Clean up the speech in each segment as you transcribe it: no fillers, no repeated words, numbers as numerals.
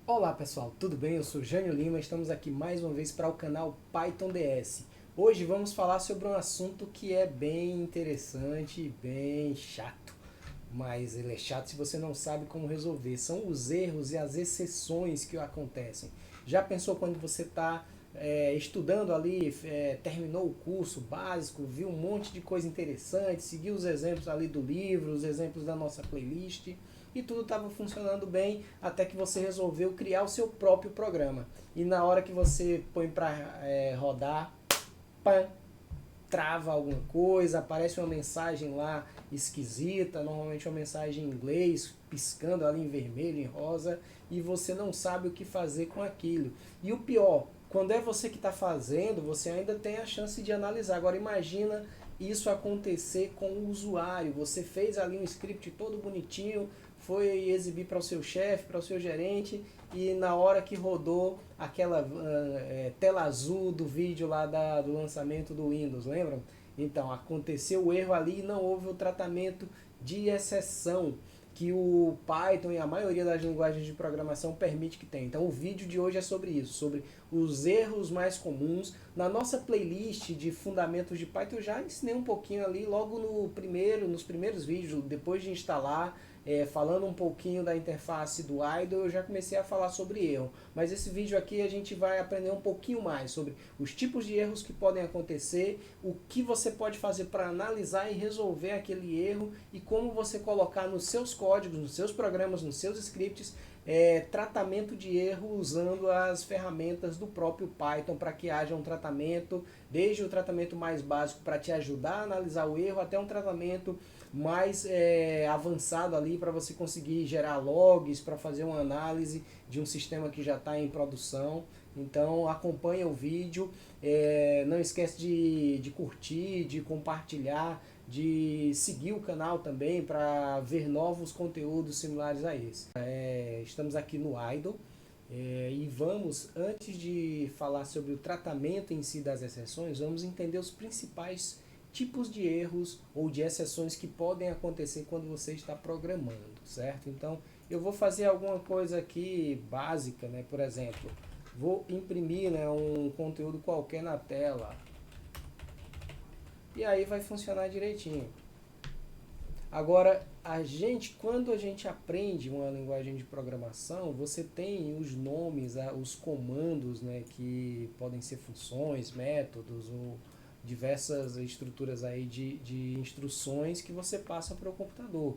Olá pessoal, tudo bem? Eu sou Jânio Lima, estamos aqui mais uma vez para o canal Python DS. Hoje vamos falar sobre um assunto que é bem interessante e bem chato, mas ele é chato se você não sabe como resolver. São os erros e as exceções que acontecem. Já pensou quando você está estudando ali, terminou o curso básico, viu um monte de coisa interessante, seguiu os exemplos ali do livro, os exemplos da nossa playlist e tudo estava funcionando bem até que você resolveu criar o seu próprio programa. E na hora que você põe para rodar, pã, trava alguma coisa, aparece uma mensagem lá esquisita, normalmente uma mensagem em inglês, piscando ali em vermelho, em rosa, e você não sabe o que fazer com aquilo. E o pior, quando é você que está fazendo, você ainda tem a chance de analisar. Agora imagina isso acontecer com o usuário. Você fez ali um script todo bonitinho, foi exibir para o seu chefe, para o seu gerente, e na hora que rodou aquela tela azul do vídeo lá do lançamento do Windows, lembram? Então, aconteceu o erro ali e não houve o tratamento de exceção que o Python e a maioria das linguagens de programação permite que tenha. Então o vídeo de hoje é sobre isso, sobre os erros mais comuns. Na nossa playlist de fundamentos de Python eu já ensinei um pouquinho ali logo nos primeiros vídeos, depois de instalar, falando um pouquinho da interface do idle, eu já comecei a falar sobre erro. Mas esse vídeo aqui a gente vai aprender um pouquinho mais sobre os tipos de erros que podem acontecer, o que você pode fazer para analisar e resolver aquele erro e como você colocar nos seus códigos, nos seus programas, nos seus scripts, tratamento de erro usando as ferramentas do próprio Python para que haja um tratamento, desde o tratamento mais básico para te ajudar a analisar o erro até um tratamento mais avançado ali para você conseguir gerar logs, para fazer uma análise de um sistema que já está em produção. Então acompanha o vídeo, não esquece de curtir, de compartilhar, de seguir o canal também para ver novos conteúdos similares a esse. Estamos aqui no Idle e vamos, antes de falar sobre o tratamento em si das exceções, vamos entender os principais tipos de erros ou de exceções que podem acontecer quando você está programando, certo? Então, eu vou fazer alguma coisa aqui básica, né? Por exemplo, vou imprimir, né, um conteúdo qualquer na tela e aí vai funcionar direitinho. Agora, quando a gente aprende uma linguagem de programação, você tem os nomes, os comandos, né, que podem ser funções, métodos ou diversas estruturas aí de instruções que você passa para o computador.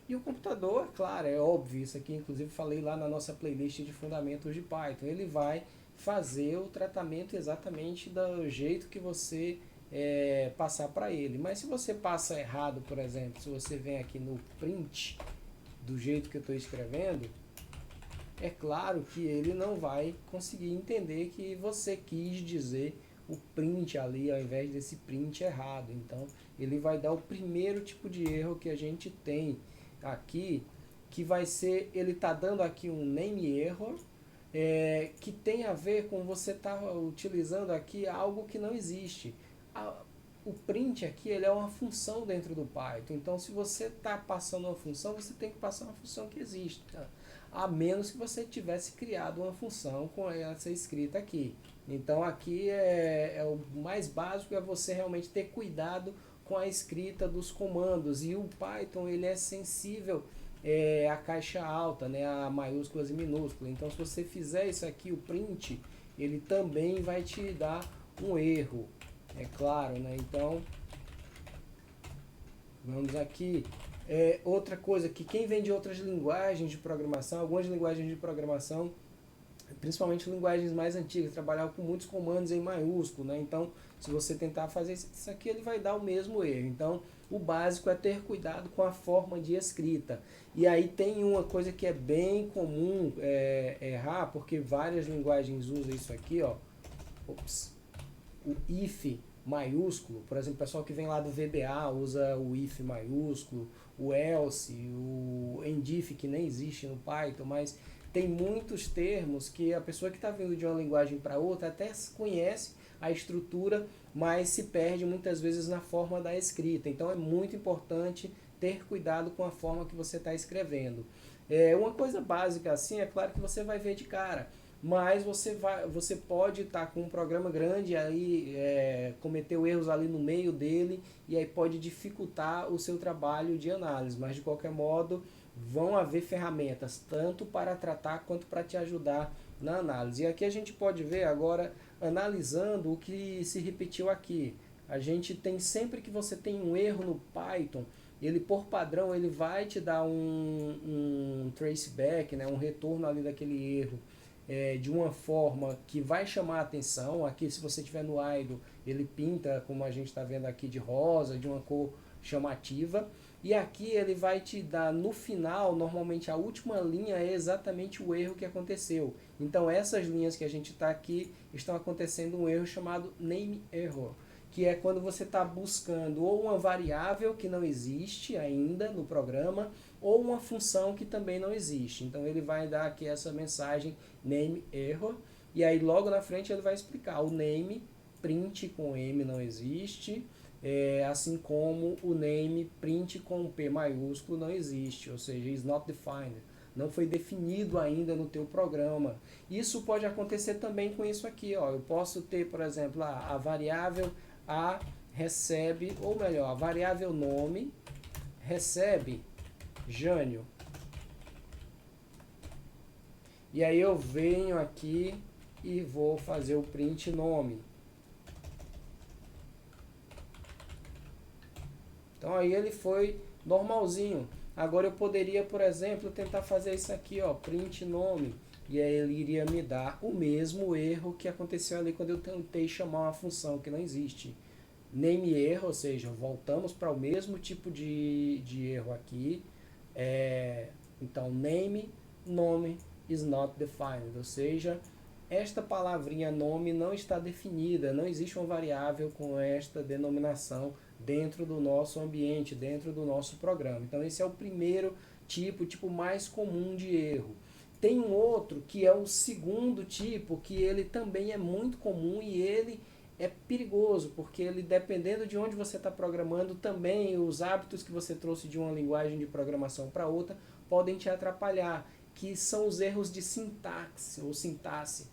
E o computador, claro, é óbvio, isso aqui inclusive falei lá na nossa playlist de fundamentos de Python, ele vai fazer o tratamento exatamente do jeito que você passar para ele. Mas se você passa errado, por exemplo, se você vem aqui no print do jeito que eu estou escrevendo, é claro que ele não vai conseguir entender que você quis dizer o print ali ao invés desse print errado. Então ele vai dar o primeiro tipo de erro que a gente tem aqui, que vai ser, ele está dando aqui um name error, que tem a ver com você estar utilizando aqui algo que não existe. O print aqui ele é uma função dentro do Python, então se você está passando uma função, você tem que passar uma função que existe, tá? A menos que você tivesse criado uma função com essa escrita aqui. Então aqui é o mais básico, é você realmente ter cuidado com a escrita dos comandos, e o Python ele é sensível a caixa alta, né, a maiúsculas e minúsculas. Então se você fizer isso aqui, o print, ele também vai te dar um erro, é claro, né? Então vamos aqui. Outra coisa que quem vem de outras linguagens de programação, algumas linguagens de programação, principalmente linguagens mais antigas, trabalhavam com muitos comandos em maiúsculo, né? Então, se você tentar fazer isso aqui, ele vai dar o mesmo erro. Então, o básico é ter cuidado com a forma de escrita. E aí tem uma coisa que é bem comum errar, porque várias linguagens usam isso aqui, ó. Ops, o if maiúsculo, por exemplo, o pessoal que vem lá do VBA usa o if maiúsculo, o else, o endif, que nem existe no Python, mas tem muitos termos que a pessoa que está vindo de uma linguagem para outra até conhece a estrutura, mas se perde muitas vezes na forma da escrita. Então é muito importante ter cuidado com a forma que você está escrevendo. Uma coisa básica assim, é claro que você vai ver de cara, mas você pode estar com um programa grande aí, cometeu erros ali no meio dele e aí pode dificultar o seu trabalho de análise, mas de qualquer modo vão haver ferramentas tanto para tratar quanto para te ajudar na análise. E aqui a gente pode ver agora, analisando o que se repetiu aqui. A gente tem, sempre que você tem um erro no Python, ele por padrão ele vai te dar um traceback, né, um retorno ali daquele erro, de uma forma que vai chamar a atenção. Aqui, se você tiver no idle, ele pinta, como a gente está vendo aqui, de rosa, de uma cor chamativa. E aqui ele vai te dar no final, normalmente a última linha é exatamente o erro que aconteceu. Então essas linhas que a gente está aqui, estão acontecendo um erro chamado name error, que é quando você está buscando ou uma variável que não existe ainda no programa, ou uma função que também não existe. Então ele vai dar aqui essa mensagem name error, e aí logo na frente ele vai explicar o name print com M não existe, assim como o name print com P maiúsculo não existe, ou seja, is not defined, não foi definido ainda no teu programa. Isso pode acontecer também com isso aqui, ó. Eu posso ter, por exemplo, a variável A recebe, ou melhor, a variável nome recebe Jânio. E aí eu venho aqui e vou fazer o print nome. Então aí ele foi normalzinho. Agora eu poderia, por exemplo, tentar fazer isso aqui, ó, print nome. E aí ele iria me dar o mesmo erro que aconteceu ali quando eu tentei chamar uma função que não existe. Name erro, ou seja, voltamos para o mesmo tipo de erro aqui. Então, nome is not defined, ou seja, esta palavrinha nome não está definida, não existe uma variável com esta denominação dentro do nosso ambiente, dentro do nosso programa. Então esse é o primeiro tipo mais comum de erro. Tem um outro que é o segundo tipo, que ele também é muito comum e ele é perigoso, porque ele, dependendo de onde você está programando, também os hábitos que você trouxe de uma linguagem de programação para outra podem te atrapalhar, que são os erros de sintaxe ou sintaxe.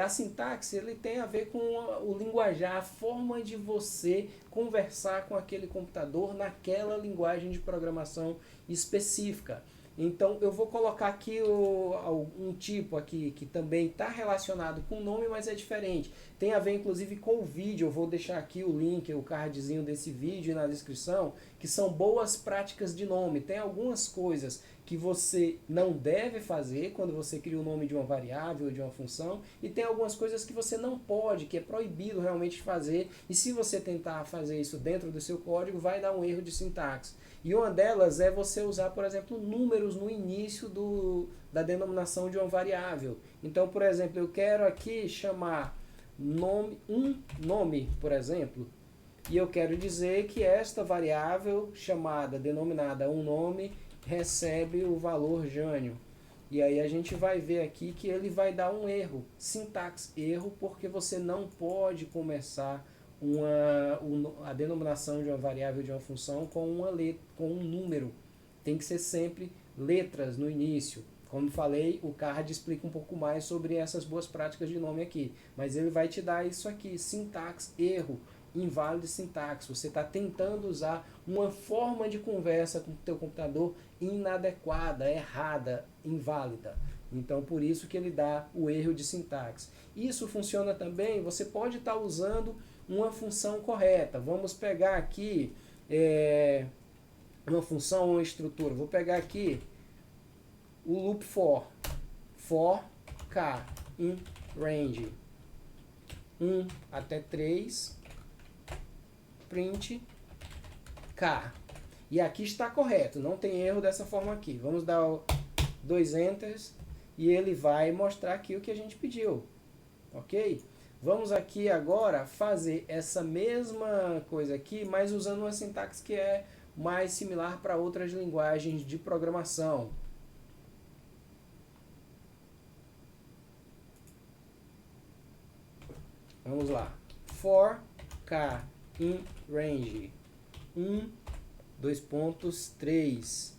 A sintaxe ele tem a ver com o linguajar, a forma de você conversar com aquele computador naquela linguagem de programação específica. Então eu vou colocar aqui um tipo aqui que também está relacionado com o nome, mas é diferente. Tem a ver inclusive com o vídeo. Eu vou deixar aqui o link, o cardzinho desse vídeo na descrição, que são boas práticas de nome. Tem algumas coisas que você não deve fazer quando você cria o nome de uma variável ou de uma função, e tem algumas coisas que você não pode, que é proibido realmente fazer, e se você tentar fazer isso dentro do seu código, vai dar um erro de sintaxe. E uma delas é você usar, por exemplo, números no início da denominação de uma variável. Então, por exemplo, eu quero aqui chamar um nome, por exemplo, e eu quero dizer que esta variável denominada um nome, recebe o valor Jânio. E aí a gente vai ver aqui que ele vai dar um erro, sintaxe erro, porque você não pode começar a denominação de uma variável, de uma função, com um número. Tem que ser sempre letras no início. Como falei, o card explica um pouco mais sobre essas boas práticas de nome aqui. Mas ele vai te dar isso aqui, sintaxe erro, inválido sintaxe. Você está tentando usar uma forma de conversa com o teu computador inadequada, errada, inválida. Então, por isso que ele dá o erro de sintaxe. Isso funciona também, você pode estar usando uma função correta. Vamos pegar aqui uma função ou uma estrutura. Vou pegar aqui o loop for k in range 1 até 3, print k. E aqui está correto, não tem erro dessa forma aqui. Vamos dar 2 enters e ele vai mostrar aqui o que a gente pediu, ok? Vamos aqui agora fazer essa mesma coisa aqui, mas usando uma sintaxe que é mais similar para outras linguagens de programação. Vamos lá. For k in range 1, 2 pontos, 3,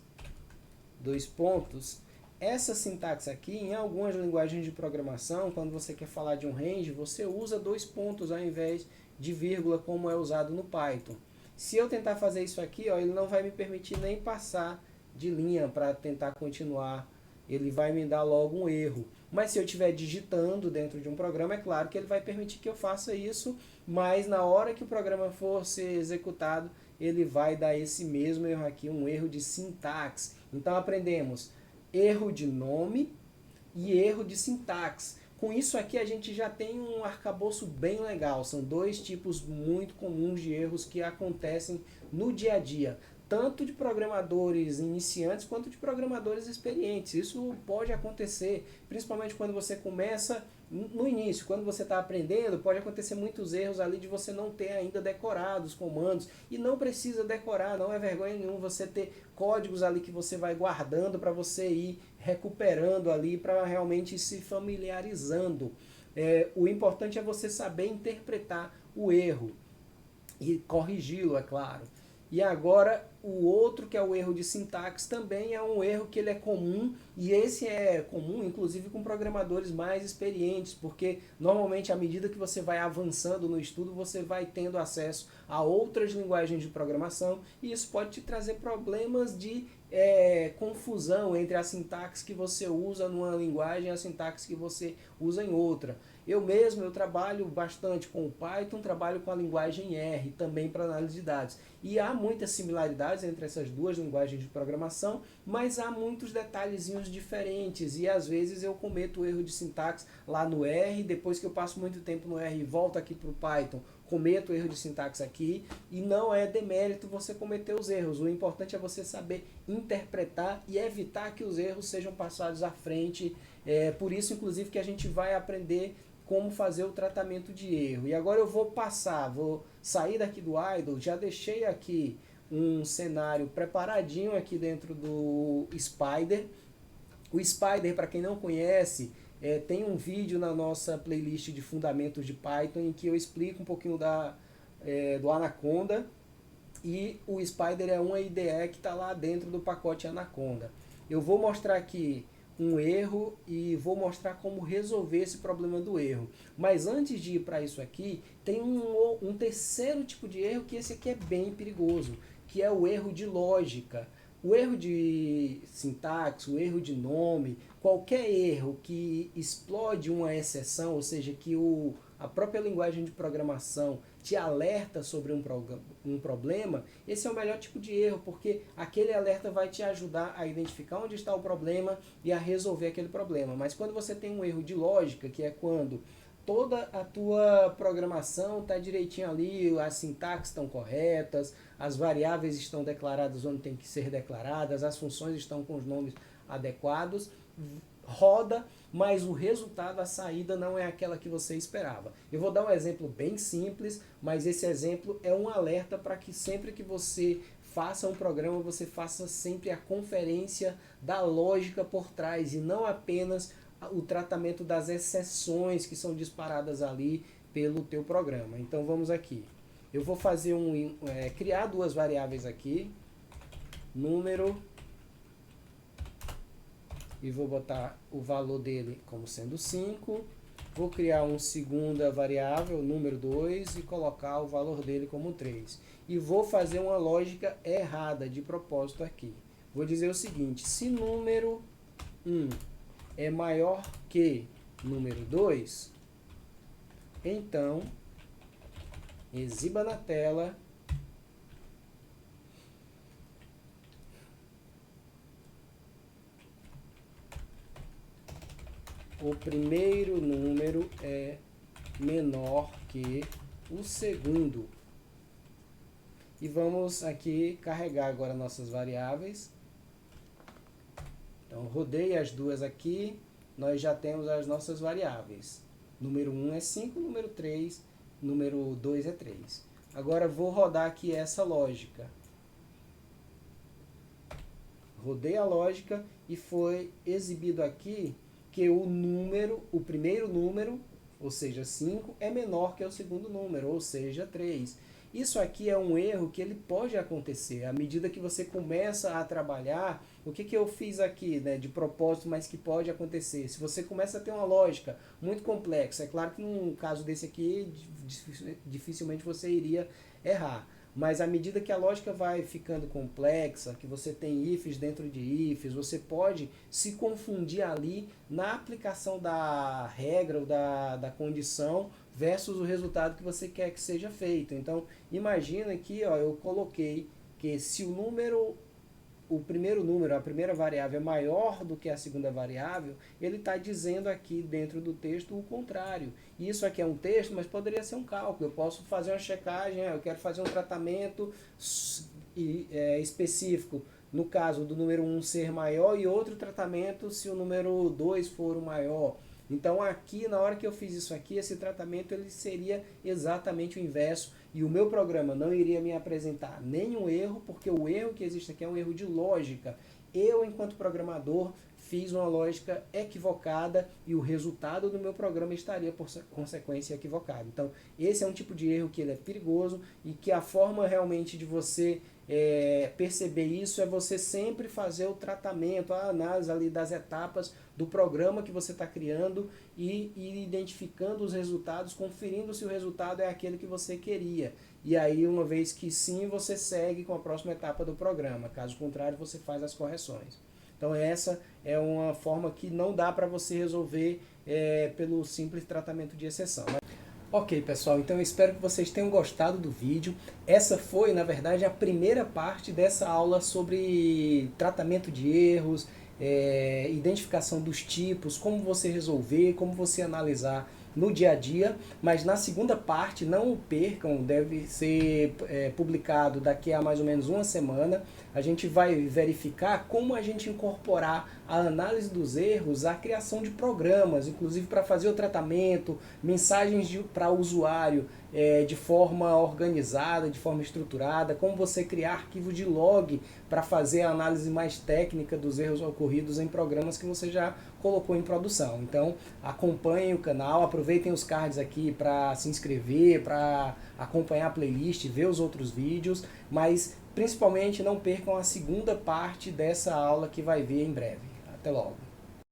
2 pontos. Essa sintaxe aqui, em algumas linguagens de programação, quando você quer falar de um range, você usa dois pontos ao invés de vírgula, como é usado no Python. Se eu tentar fazer isso aqui, ó, ele não vai me permitir nem passar de linha para tentar continuar. Ele vai me dar logo um erro. Mas se eu estiver digitando dentro de um programa, é claro que ele vai permitir que eu faça isso, mas na hora que o programa for ser executado, ele vai dar esse mesmo erro aqui, um erro de sintaxe. Então aprendemos erro de nome e erro de sintaxe. Com isso aqui a gente já tem um arcabouço bem legal. São dois tipos muito comuns de erros que acontecem no dia a dia, tanto de programadores iniciantes quanto de programadores experientes. Isso pode acontecer, principalmente quando você começa no início, quando você está aprendendo, pode acontecer muitos erros ali de você não ter ainda decorado os comandos. E não precisa decorar, não é vergonha nenhuma você ter códigos ali que você vai guardando para você ir recuperando ali, para realmente se familiarizando. O importante é você saber interpretar o erro e corrigi-lo, é claro. E agora o outro, que é o erro de sintaxe, também é um erro que ele é comum, e esse é comum inclusive com programadores mais experientes, porque normalmente à medida que você vai avançando no estudo, você vai tendo acesso a outras linguagens de programação, e isso pode te trazer problemas de confusão entre a sintaxe que você usa numa linguagem e a sintaxe que você usa em outra. Eu trabalho bastante com o Python, trabalho com a linguagem R também para análise de dados. E há muitas similaridades entre essas duas linguagens de programação, mas há muitos detalhezinhos diferentes e às vezes eu cometo o erro de sintaxe lá no R, depois que eu passo muito tempo no R e volto aqui para o Python, cometo erro de sintaxe aqui, e não é demérito você cometer os erros. O importante é você saber interpretar e evitar que os erros sejam passados à frente. Por isso, inclusive, que a gente vai aprender como fazer o tratamento de erro. E agora eu vou sair daqui do idle, já deixei aqui um cenário preparadinho aqui dentro do Spider. O Spider, para quem não conhece, tem um vídeo na nossa playlist de Fundamentos de Python em que eu explico um pouquinho do Anaconda, e o Spider é uma IDE que está lá dentro do pacote Anaconda. Eu vou mostrar aqui um erro e vou mostrar como resolver esse problema do erro. Mas antes de ir para isso aqui, tem um terceiro tipo de erro, que esse aqui é bem perigoso, que é o erro de lógica. O erro de sintaxe, o erro de nome, qualquer erro que explode uma exceção, ou seja, que a própria linguagem de programação te alerta sobre um problema, esse é o melhor tipo de erro, porque aquele alerta vai te ajudar a identificar onde está o problema e a resolver aquele problema. Mas quando você tem um erro de lógica, que é quando toda a tua programação está direitinho ali, as sintaxes estão corretas, as variáveis estão declaradas onde tem que ser declaradas, as funções estão com os nomes adequados, roda, mas o resultado, a saída não é aquela que você esperava. Eu vou dar um exemplo bem simples, mas esse exemplo é um alerta para que sempre que você faça um programa, você faça sempre a conferência da lógica por trás e não apenas o tratamento das exceções que são disparadas ali pelo teu programa. Então vamos aqui. Eu vou fazer criar duas variáveis aqui, número, e vou botar o valor dele como sendo 5. Vou criar uma segunda variável, número 2, e colocar o valor dele como 3. E vou fazer uma lógica errada de propósito aqui. Vou dizer o seguinte: se número 1 é maior que número 2, então exiba na tela o primeiro número é menor que o segundo. E vamos aqui carregar agora nossas variáveis. Então, rodei as duas aqui, nós já temos as nossas variáveis. Número 1 é 5, número 3, número 2 é 3. Agora vou rodar aqui essa lógica. Rodei a lógica e foi exibido aqui que o primeiro número, ou seja, 5, é menor que o segundo número, ou seja, 3. Isso aqui é um erro que ele pode acontecer à medida que você começa a trabalhar o que que eu fiz aqui, né, de propósito, mas que pode acontecer? Se você começa a ter uma lógica muito complexa, é claro que num caso desse aqui, dificilmente você iria errar. Mas à medida que a lógica vai ficando complexa, que você tem ifs dentro de ifs, você pode se confundir ali na aplicação da regra ou da condição versus o resultado que você quer que seja feito. Então, imagina aqui, ó, eu coloquei que se o primeiro número, a primeira variável é maior do que a segunda variável, ele está dizendo aqui dentro do texto o contrário. Isso aqui é um texto, mas poderia ser um cálculo. Eu posso fazer uma checagem, eu quero fazer um tratamento específico, no caso do número 1 ser maior, e outro tratamento se o número 2 for o maior. Então aqui, na hora que eu fiz isso aqui, esse tratamento ele seria exatamente o inverso, e o meu programa não iria me apresentar nenhum erro, porque o erro que existe aqui é um erro de lógica. Eu, enquanto programador, fiz uma lógica equivocada e o resultado do meu programa estaria, por consequência, equivocado. Então, esse é um tipo de erro que ele é perigoso e que a forma realmente de você perceber isso é você sempre fazer o tratamento, a análise ali das etapas do programa que você está criando e identificando os resultados, conferindo se o resultado é aquele que você queria. E aí, uma vez que sim, você segue com a próxima etapa do programa. Caso contrário, você faz as correções. Então essa é uma forma que não dá para você resolver pelo simples tratamento de exceção. Ok, pessoal, então eu espero que vocês tenham gostado do vídeo. Essa foi, na verdade, a primeira parte dessa aula sobre tratamento de erros, identificação dos tipos, como você resolver, como você analisar no dia a dia, mas na segunda parte, não o percam, deve ser publicado daqui a mais ou menos uma semana. A gente vai verificar como a gente incorporar a análise dos erros à criação de programas, inclusive para fazer o tratamento, mensagens para o usuário de forma organizada, de forma estruturada, como você criar arquivos de log para fazer a análise mais técnica dos erros ocorridos em programas que você já colocou em produção. Então acompanhem o canal, aproveitem os cards aqui para se inscrever, para acompanhar a playlist, ver os outros vídeos, mas principalmente não percam a segunda parte dessa aula que vai vir em breve. Até logo!